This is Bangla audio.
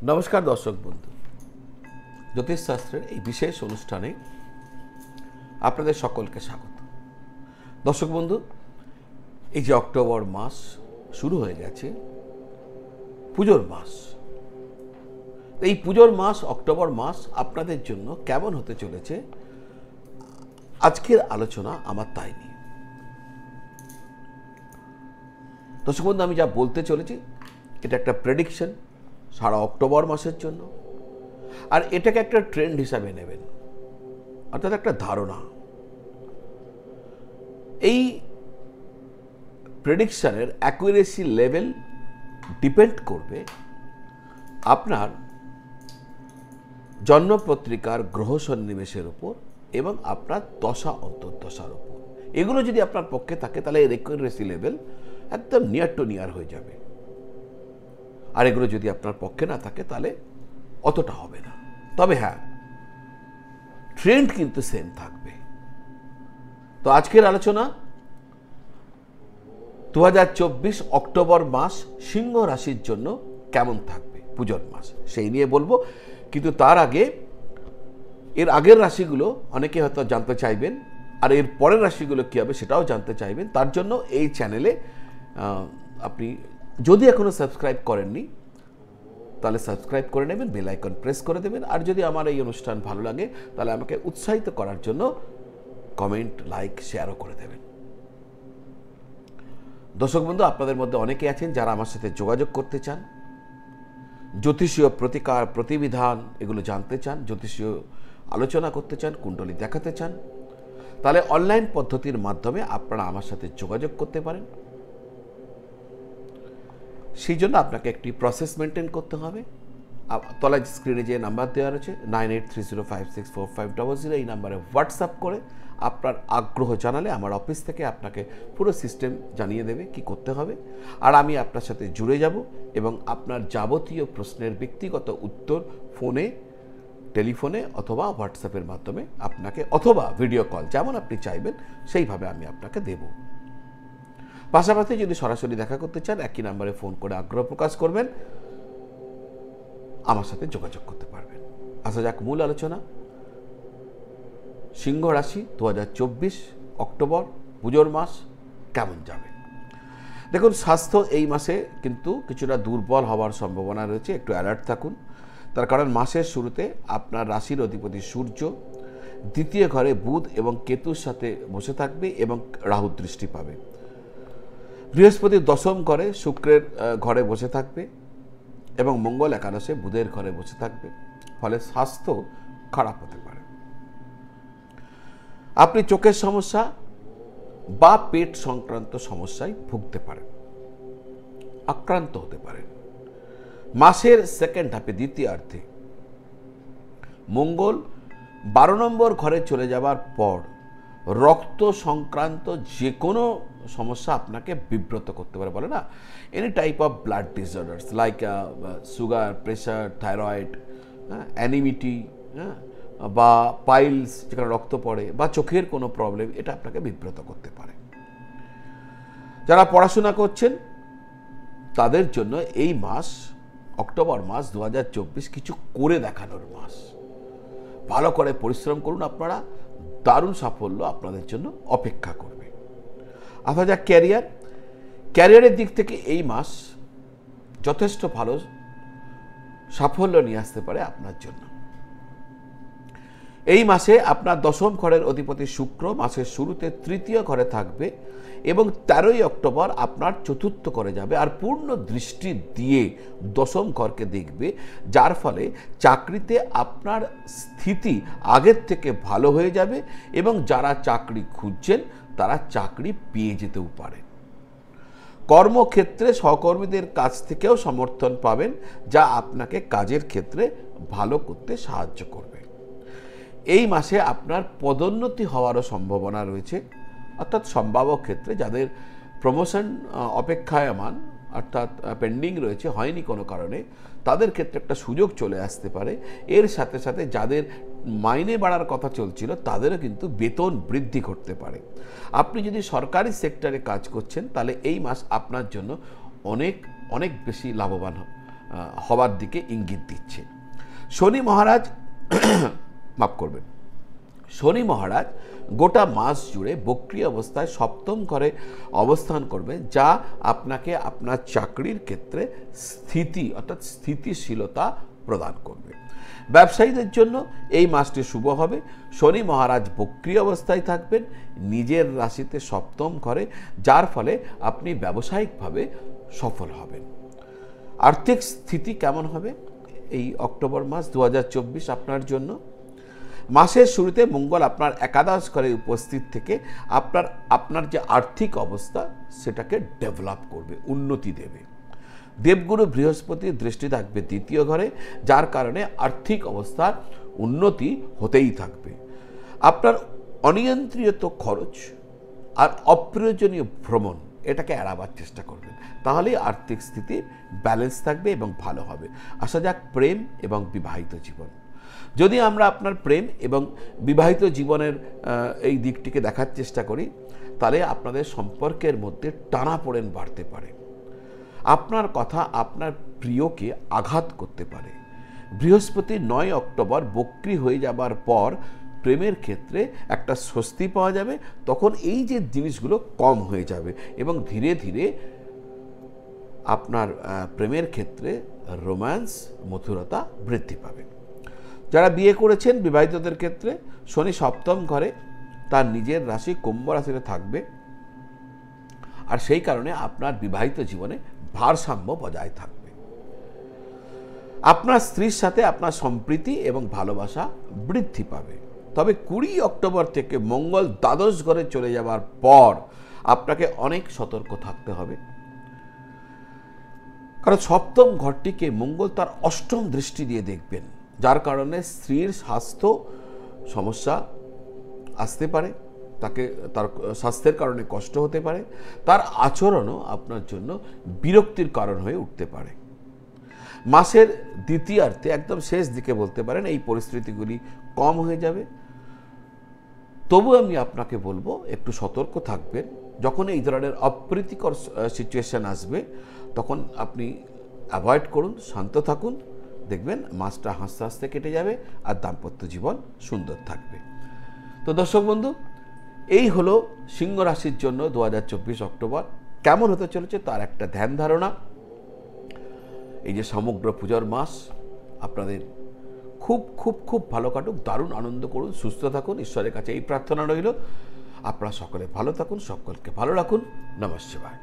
নমস্কার দর্শক বন্ধু, জ্যোতিষশাস্ত্রের এই বিশেষ অনুষ্ঠানে আপনাদের সকলকে স্বাগত। দর্শক বন্ধু, এই যে অক্টোবর মাস শুরু হয়ে গেছে, পুজোর মাস। এই পুজোর মাস অক্টোবর মাস আপনাদের জন্য কেমন হতে চলেছে, আজকের আলোচনা আমার তাই নিয়ে। দর্শক বন্ধু, আমি যা বলতে চলেছি এটা একটা প্রেডিকশন সারা অক্টোবর মাসের জন্য, আর এটাকে একটা ট্রেন্ড হিসাবে নেবেন, অর্থাৎ একটা ধারণা। এই প্রেডিকশনের অ্যাকুরেসি লেভেল ডিপেন্ড করবে আপনার জন্মপত্রিকার গ্রহ সন্নিবেশের উপর এবং আপনার দশা অন্তর্দশার উপর। এগুলো যদি আপনার পক্ষে থাকে তাহলে এর অ্যাকুরেসি লেভেল একদম নিয়ার টু নিয়ার হয়ে যাবে, আর এগুলো যদি আপনার পক্ষে না থাকে তাহলে অতটা হবে না। তবে হ্যাঁ, ট্রেন্ড কিন্তু সেম থাকবে। তো আজকের আলোচনা 2024 অক্টোবর মাস সিংহ রাশির জন্য কেমন থাকবে, পুজোর মাস, সেই নিয়ে বলবো। কিন্তু তার আগে এর আগের রাশিগুলো অনেকে হয়তো জানতে চাইবেন, আর এর পরের রাশিগুলো কী হবে সেটাও জানতে চাইবেন। তার জন্য এই চ্যানেলে আপনি যদি এখনো সাবস্ক্রাইব করেননি তাহলে সাবস্ক্রাইব করে নেবেন, বেল আইকন প্রেস করে দেবেন। আর যদি আমার এই অনুষ্ঠান ভালো লাগে তাহলে আমাকে উৎসাহিত করার জন্য কমেন্ট, লাইক, শেয়ারও করে দেবেন। দর্শক বন্ধু, আপনাদের মধ্যে অনেকে আছেন যারা আমার সাথে যোগাযোগ করতে চান, জ্যোতিষীয় প্রতিকার, প্রতিবিধান এগুলো জানতে চান, জ্যোতিষীয় আলোচনা করতে চান, কুণ্ডলী দেখাতে চান, তাহলে অনলাইন পদ্ধতির মাধ্যমে আপনারা আমার সাথে যোগাযোগ করতে পারেন। সেই জন্য আপনাকে একটি প্রসেস মেনটেন করতে হবে। তলায় স্ক্রিনে যে নাম্বার দেওয়া রয়েছে 9830564500, এই নাম্বারে হোয়াটসঅ্যাপ করে আপনার আগ্রহ জানালে আমার অফিস থেকে আপনাকে পুরো সিস্টেম জানিয়ে দেবে কি করতে হবে, আর আমি আপনার সাথে জুড়ে যাব এবং আপনার যাবতীয় প্রশ্নের ব্যক্তিগত উত্তর ফোনে, টেলিফোনে অথবা হোয়াটসঅ্যাপের মাধ্যমে আপনাকে, অথবা ভিডিও কল, যেমন আপনি চাইবেন সেইভাবে আমি আপনাকে দেব। পাশাপাশি যদি সরাসরি দেখা করতে চান, একই নাম্বারে ফোন করে আগ্রহ প্রকাশ করবেন, আমার সাথে যোগাযোগ করতে পারবেন। আসা যাক মূল আলোচনা। সিংহ রাশি 2024 অক্টোবর পুজোর মাস কেমন যাবে। দেখুন, স্বাস্থ্য এই মাসে কিন্তু কিছুটা দুর্বল হওয়ার সম্ভাবনা রয়েছে, একটু অ্যালার্ট থাকুন। তার কারণ মাসের শুরুতে আপনার রাশির অধিপতি সূর্য দ্বিতীয় ঘরে বুধ এবং কেতুর সাথে বসে থাকবে এবং রাহু দৃষ্টি পাবে। বৃহস্পতি দশম ঘরে শুক্রের ঘরে বসে থাকবে এবং মঙ্গল একাদশে বুধের ঘরে বসে থাকবে, ফলে স্বাস্থ্য খারাপ হতে পারে। আপনি চোখের সমস্যা বা পেট সংক্রান্ত সমস্যায় ভুগতে পারেন, আক্রান্ত হতে পারেন। মাসের সেকেন্ড হাফে, দ্বিতীয়ার্ধে মঙ্গল 12 নম্বর ঘরে চলে যাওয়ার পর রক্ত সংক্রান্ত যে কোনো সমস্যা আপনাকে বিব্রত করতে পারে। বলে না, any type of blood disorders like sugar, pressure, thyroid, anaemia, বা পাইলস যেখানে রক্ত পড়ে, বা চোখের কোনো প্রবলেম, এটা আপনাকে বিব্রত করতে পারে। যারা পড়াশোনা করছেন তাদের জন্য এই মাস অক্টোবর মাস 2024 কিছু করে দেখানোর মাস। ভালো করে পরিশ্রম করুন, আপনারা দারুণ সাফল্য আপনাদের জন্য অপেক্ষা করবে। আসা যাক ক্যারিয়ারের দিক থেকে এই মাস যথেষ্ট ভালো সাফল্য নিয়ে আসতে পারে আপনার জন্য। এই মাসে আপনার দশম ঘরের অধিপতি শুক্র মাসের শুরুতে তৃতীয় ঘরে থাকবে এবং 13ই অক্টোবর আপনার চতুর্থ ঘরে যাবে, আর পূর্ণ দৃষ্টি দিয়ে দশম ঘরকে দেখবে, যার ফলে চাকরিতে আপনার স্থিতি আগের থেকে ভালো হয়ে যাবে এবং যারা চাকরি খুঁজছেন তারা চাকরি পেয়ে যেতেও পারে। কর্মক্ষেত্রে সহকর্মীদের কাছ থেকেও সমর্থন পাবেন, যা আপনাকে কাজের ক্ষেত্রে ভালো করতে সাহায্য করবে। এই মাসে আপনার পদোন্নতি হওয়ারও সম্ভাবনা রয়েছে, অর্থাৎ সম্ভাব্য ক্ষেত্রে যাদের প্রমোশন অপেক্ষায়মান, অর্থাৎ পেন্ডিং রয়েছে, হয়নি কোনো কারণে, তাদের ক্ষেত্রে একটা সুযোগ চলে আসতে পারে। এর সাথে সাথে যাদের মাইনে বাড়ার কথা চলছিল তাদেরও কিন্তু বেতন বৃদ্ধি করতে পারে। আপনি যদি সরকারি সেক্টরে কাজ করছেন তাহলে এই মাস আপনার জন্য অনেক অনেক বেশি লাভবান হওয়ার দিকে ইঙ্গিত দিচ্ছে। শনি মহারাজ মাফ করবেন, শনি মহারাজ গোটা মাস জুড়ে বক্রী অবস্থায় সপ্তম ঘরে অবস্থান করবে, যা আপনাকে আপনার চাকরির ক্ষেত্রে স্থিতি অর্থাৎ স্থিতিশীলতা প্রদান করবে। ব্যবসায়ীদের জন্য এই মাসটি শুভ হবে। শনি মহারাজ বক্রী অবস্থায় থাকবেন নিজের রাশিতে সপ্তম ঘরে, যার ফলে আপনি ব্যবসায়িকভাবে সফল হবেন। আর্থিক স্থিতি কেমন হবে এই অক্টোবর মাস 2024 আপনার জন্য? মাসের শুরুতে মঙ্গল আপনার একাদশ ঘরে উপস্থিত থেকে আপনার যে আর্থিক অবস্থা সেটাকে ডেভেলপ করবে, উন্নতি দেবে। দেবগুরু বৃহস্পতির দৃষ্টি থাকবে দ্বিতীয় ঘরে, যার কারণে আর্থিক অবস্থার উন্নতি হতেই থাকবে। আপনার অনিয়ন্ত্রিত খরচ আর অপ্রয়োজনীয় ভ্রমণ এটাকে এড়াবার চেষ্টা করবেন, তাহলেই আর্থিক স্থিতি ব্যালেন্স থাকবে এবং ভালো হবে। আসা যাক প্রেম এবং বিবাহিত জীবন। যদি আমরা আপনার প্রেম এবং বিবাহিত জীবনের এই দিকটিকে দেখার চেষ্টা করি, তাহলে আপনাদের সম্পর্কের মধ্যে টানাপোড়েন বাড়তে পারে। আপনার কথা আপনার প্রিয়কে আঘাত করতে পারে। বৃহস্পতি 9 অক্টোবর বক্রী হয়ে যাবার পর প্রেমের ক্ষেত্রে একটা স্বস্তি পাওয়া যাবে, তখন এই যে জিনিসগুলো কম হয়ে যাবে এবং ধীরে ধীরে আপনার প্রেমের ক্ষেত্রে রোম্যান্স মধুরতা বৃদ্ধি পাবে। যারা বিয়ে করেছেন বিবাহিতদের ক্ষেত্রে শনি সপ্তম ঘরে তার নিজের রাশি কুম্ভ রাশিতে থাকবে, আর সেই কারণে আপনার বিবাহিত জীবনে ভারসাম্য বজায় থাকবে। আপনার স্ত্রীর সাথে আপনার সম্প্রীতি এবং ভালোবাসা বৃদ্ধি পাবে। তবে 20 অক্টোবর থেকে মঙ্গল দ্বাদশ ঘরে চলে যাওয়ার পর আপনাকে অনেক সতর্ক থাকতে হবে, কারণ সপ্তম ঘরটিকে মঙ্গল তার অষ্টম দৃষ্টি দিয়ে দেখবেন, যার কারণে স্ত্রীর স্বাস্থ্য সমস্যা আসতে পারে, তার স্বাস্থ্যের কারণে কষ্ট হতে পারে, তার আচরণও আপনার জন্য বিরক্তির কারণ হয়ে উঠতে পারে। মাসের দ্বিতীয়ার্ধে একদম শেষ দিকে বলতে পারেন এই পরিস্থিতিগুলি কম হয়ে যাবে। তবু আমি আপনাকে বলবো একটু সতর্ক থাকবেন। যখন এই ধরনের অপ্রীতিকর সিচুয়েশন আসবে তখন আপনি অ্যাভয়েড করুন, শান্ত থাকুন, দেখবেন মাসটা হাসতে হাসতে কেটে যাবে আর দাম্পত্য জীবন সুন্দর থাকবে। তো দর্শক বন্ধু, এই হলো সিংহ রাশির জন্য 2024 অক্টোবর কেমন হতে চলেছে তার একটা ধ্যান ধারণা। এই যে সমগ্র পুজোর মাস আপনাদের খুব খুব খুব ভালো কাটুক, দারুণ আনন্দ করুন, সুস্থ থাকুন, ঈশ্বরের কাছে এই প্রার্থনা রইল। আপনারা সকলে ভালো থাকুন, সকলকে ভালো রাখুন। নমঃ শিবায়।